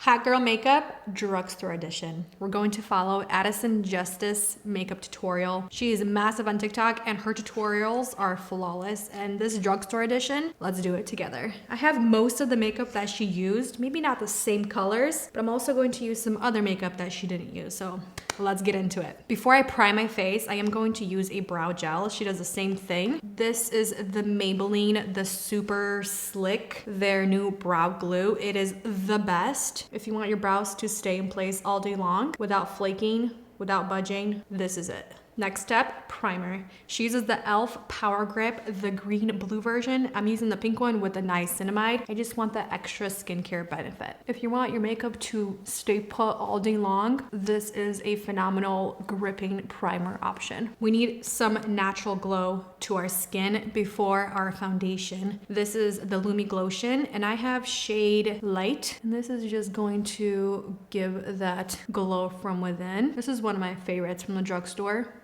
Hot Girl Makeup Drugstore Edition. We're going to follow Addison Justice makeup tutorial. She is massive on TikTok and her tutorials are flawless. And this Drugstore Edition, let's do it together. I have most of the makeup that she used, maybe not the same colors, but I'm also going to use some other makeup that she didn't use. So let's get into it. Before I prime my face, I am going to use a brow gel. She does the same thing. This is the Maybelline, the Super Slick, their new brow glue. It is the best. If you want your brows to stay in place all day long without flaking, without budging, this is it. Next step, primer. She uses the e.l.f. Power Grip, the green blue version. I'm using the pink one with the niacinamide. I just want the extra skincare benefit. If you want your makeup to stay put all day long, this is a phenomenal gripping primer option. We need some natural glow to our skin before our foundation. This is the Lumi Glotion and I have shade Light. And this is just going to give that glow from within. This is one of my favorites from the drugstore.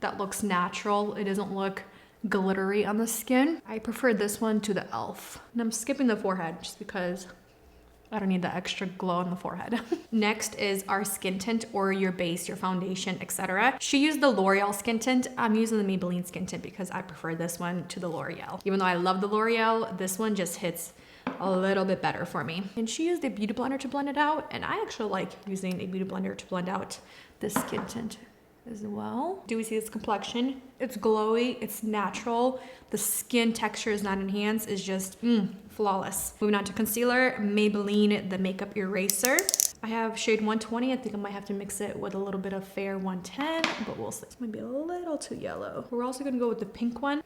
That looks natural. It doesn't look glittery on the skin. I prefer this one to the e.l.f. And I'm skipping the forehead just because I don't need the extra glow on the forehead. Next is our skin tint or your base, your foundation, etc. She used the L'Oreal skin tint. I'm using the Maybelline skin tint because I prefer this one to the L'Oreal. Even though I love the L'Oreal, this one just hits a little bit better for me. And she used a beauty blender to blend it out. And I actually like using a beauty blender to blend out this skin tint as well. Do we see this complexion? It's glowy, it's natural. The skin texture is not enhanced, it's just flawless. Moving on to concealer, Maybelline, the Makeup Eraser. I have shade 120. I think I might have to mix it with a little bit of fair 110, but we'll see. It's gonna be a little too yellow. We're also gonna go with the pink one.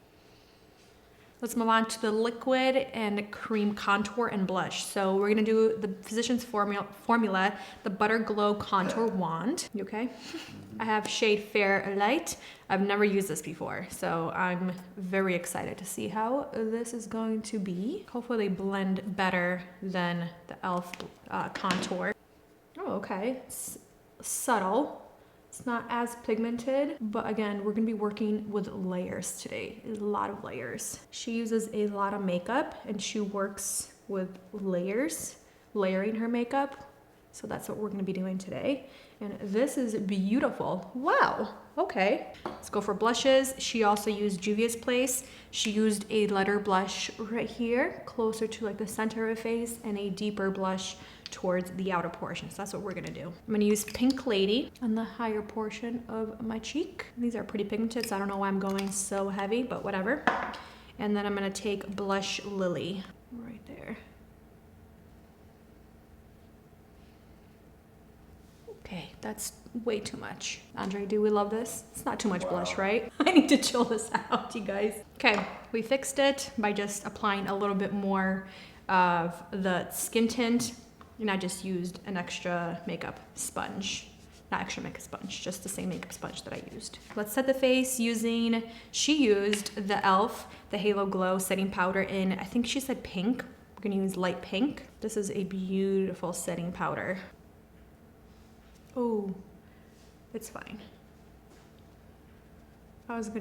Let's move on to the liquid and cream contour and blush. So we're gonna do the Physicians Formula, the Butter Glow Contour Wand. You okay? I have shade Fair Light. I've never used this before, so I'm very excited to see how this is going to be. Hopefully they blend better than the e.l.f. Contour. Oh, okay, it's subtle. It's not as pigmented, but again, we're gonna be working with layers today, a lot of layers. She uses a lot of makeup and she works with layers, layering her makeup. So that's what we're gonna be doing today. And this is beautiful. Wow, okay. Let's go for blushes. She also used Juvia's Place. She used a lighter blush right here, closer to like the center of her face, and a deeper blush towards the outer portion. So that's what we're gonna do. I'm gonna use Pink Lady on the higher portion of my cheek. These are pretty pigmented, so I don't know why I'm going so heavy, but whatever. And then I'm gonna take Blush Lily right there. Okay, that's way too much. Andre, do we love this? It's not too much blush, right? I need to chill this out, you guys. Okay, we fixed it by just applying a little bit more of the skin tint. And I just used an extra makeup sponge. Not extra makeup sponge, just the same makeup sponge that I used. Let's set the face using, she used the e.l.f. the Halo Glow setting powder in, I think she said pink. We're gonna use light pink. This is a beautiful setting powder. Oh, it's fine.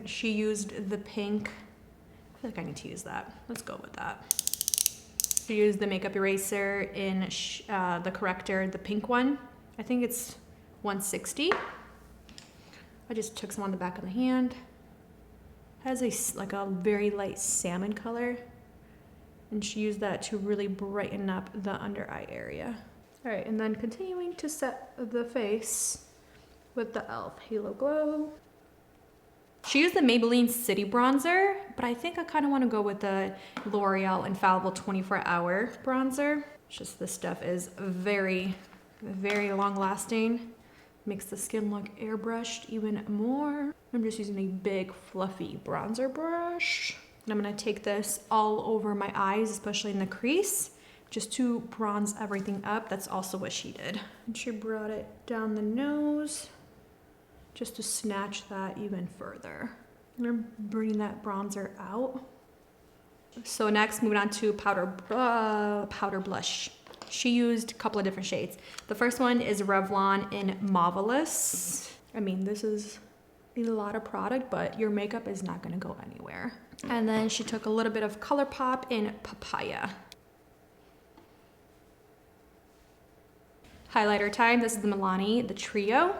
She used the pink. I feel like I need to use that. Let's go with that. She used the makeup eraser in the corrector, the pink one. I think it's 160. I just took some on the back of the hand. Has like a very light salmon color. And she used that to really brighten up the under eye area. All right, and then continuing to set the face with the e.l.f. Halo Glow. She used the Maybelline City Bronzer, but I think I kind of want to go with the L'Oreal Infallible 24-Hour Bronzer. It's just this stuff is very, very long lasting. Makes the skin look airbrushed even more. I'm just using a big fluffy bronzer brush. And I'm gonna take this all over my eyes, especially in the crease, just to bronze everything up. That's also what she did. And she brought it down the nose, just to snatch that even further. I'm gonna bring that bronzer out. So next, moving on to powder blush. She used a couple of different shades. The first one is Revlon in Marvelous. I mean, this is a lot of product, but your makeup is not gonna go anywhere. And then she took a little bit of ColourPop in Papaya. Highlighter time. This is the Milani, the Trio.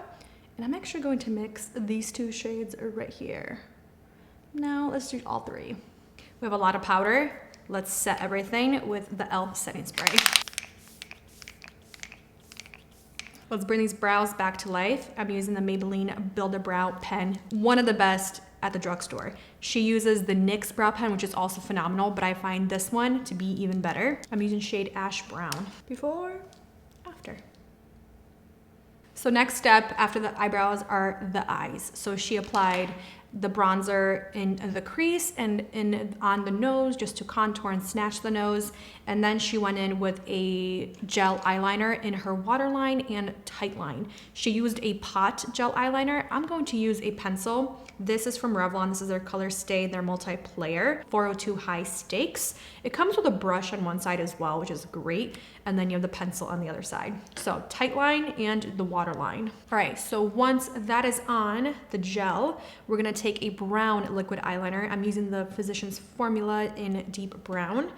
And I'm actually going to mix these two shades right here. Now let's do all three. We have a lot of powder. Let's set everything with the e.l.f. setting spray. Let's bring these brows back to life. I'm using the Maybelline Build-A-Brow pen, one of the best at the drugstore. She uses the NYX brow pen, which is also phenomenal, but I find this one to be even better. I'm using shade Ash Brown. Before, after. So next step after the eyebrows are the eyes. So she applied the bronzer in the crease and on the nose just to contour and snatch the nose. And then she went in with a gel eyeliner in her waterline and tightline. She used a pot gel eyeliner. I'm going to use a pencil. This is from Revlon. This is their Color Stay, their multiplayer 402 High Stakes. It comes with a brush on one side as well, which is great. And then you have the pencil on the other side. So tight line and the waterline. All right, so once that is on the gel, we're gonna take a brown liquid eyeliner. I'm using the Physicians Formula in deep brown.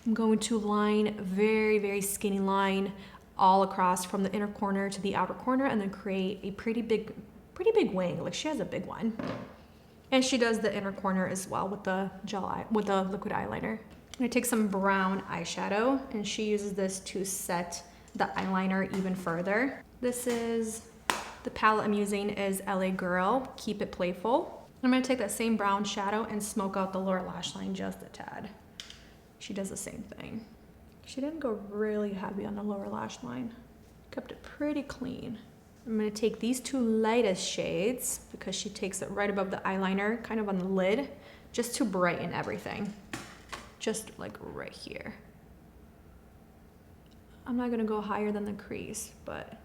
I'm going to line very, very skinny line all across from the inner corner to the outer corner and then create a pretty big wing. Like she has a big one. And she does the inner corner as well with the with the liquid eyeliner. I'm gonna take some brown eyeshadow and she uses this to set the eyeliner even further. This is, the palette I'm using is LA Girl, Keep It Playful. I'm gonna take that same brown shadow and smoke out the lower lash line just a tad. She does the same thing. She didn't go really heavy on the lower lash line. Kept it pretty clean. I'm gonna take these two lightest shades because she takes it right above the eyeliner, kind of on the lid, just to brighten everything. Just like right here. I'm not gonna go higher than the crease, but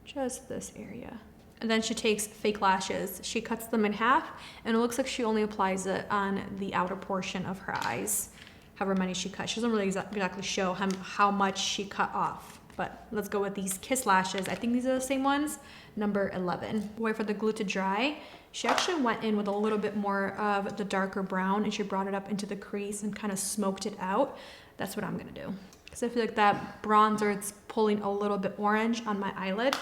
just this area. And then she takes fake lashes. She cuts them in half and it looks like she only applies it on the outer portion of her eyes. However many she cut. She doesn't really exactly show how much she cut off. But let's go with these Kiss lashes. I think these are the same ones, number 11. Wait for the glue to dry. She actually went in with a little bit more of the darker brown and she brought it up into the crease and kind of smoked it out. That's what I'm gonna do. Because I feel like that bronzer, it's pulling a little bit orange on my eyelid.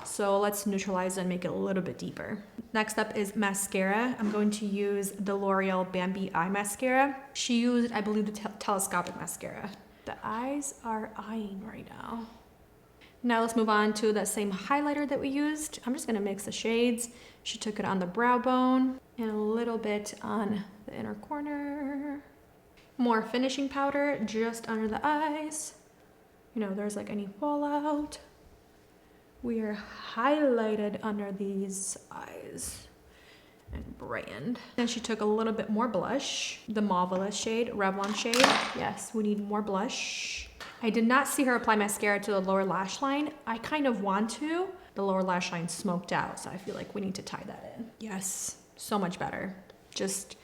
So let's neutralize it and make it a little bit deeper. Next up is mascara. I'm going to use the L'Oreal Bambi Eye Mascara. She used, I believe, the telescopic mascara. The eyes are eyeing right now. Now let's move on to that same highlighter that we used. I'm just gonna mix the shades. She took it on the brow bone and a little bit on the inner corner. More finishing powder just under the eyes. You know, there's like any fallout. We are highlighted under these eyes and brightened. Then she took a little bit more blush, the Marvelous shade, Revlon shade. Yes, we need more blush. I did not see her apply mascara to the lower lash line. I kind of want to. The lower lash line smoked out, so I feel like we need to tie that in. Yes, so much better. Just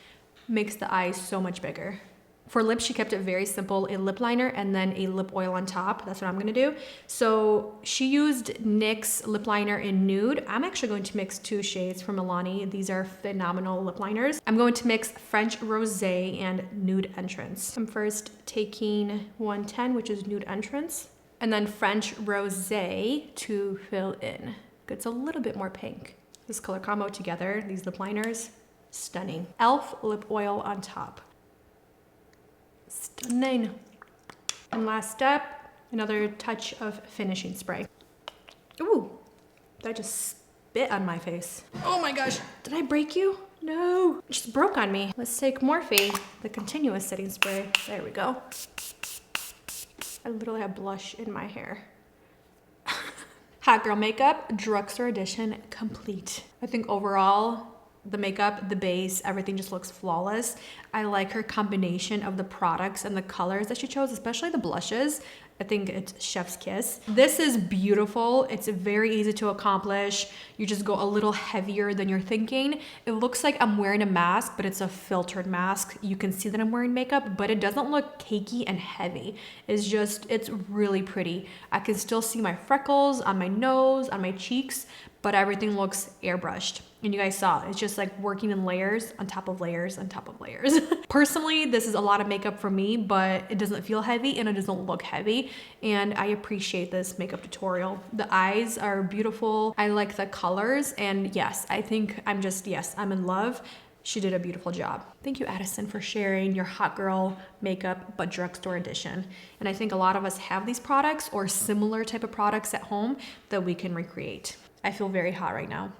makes the eyes so much bigger. For lips, she kept it very simple, a lip liner and then a lip oil on top. That's what I'm gonna do. So she used NYX lip liner in nude. I'm actually going to mix two shades from Milani. These are phenomenal lip liners. I'm going to mix French Rosé and Nude Entrance. I'm first taking 110, which is Nude Entrance, and then French Rosé to fill in. It's a little bit more pink. This color combo together, these lip liners, stunning. e.l.f. lip oil on top. Stunning. And last step, another touch of finishing spray. Ooh, that just spit on my face. Oh my gosh, did I break you? No, it just broke on me. Let's take Morphe, the continuous setting spray. There we go. I literally have blush in my hair. Hot Girl Makeup, Drugstore Edition, complete. I think overall, the makeup, the base, everything just looks flawless. I like her combination of the products and the colors that she chose, especially the blushes. I think it's chef's kiss. This is beautiful. It's very easy to accomplish. You just go a little heavier than you're thinking. It looks like I'm wearing a mask, but it's a filtered mask. You can see that I'm wearing makeup, but it doesn't look cakey and heavy. It's really pretty. I can still see my freckles on my nose, on my cheeks, but everything looks airbrushed. And you guys saw, it's just like working in layers on top of layers on top of layers. Personally, this is a lot of makeup for me, but it doesn't feel heavy and it doesn't look heavy. And I appreciate this makeup tutorial. The eyes are beautiful. I like the colors. And yes, I think I'm in love. She did a beautiful job. Thank you, Addison, for sharing your hot girl makeup, but drugstore edition. And I think a lot of us have these products or similar type of products at home that we can recreate. I feel very hot right now.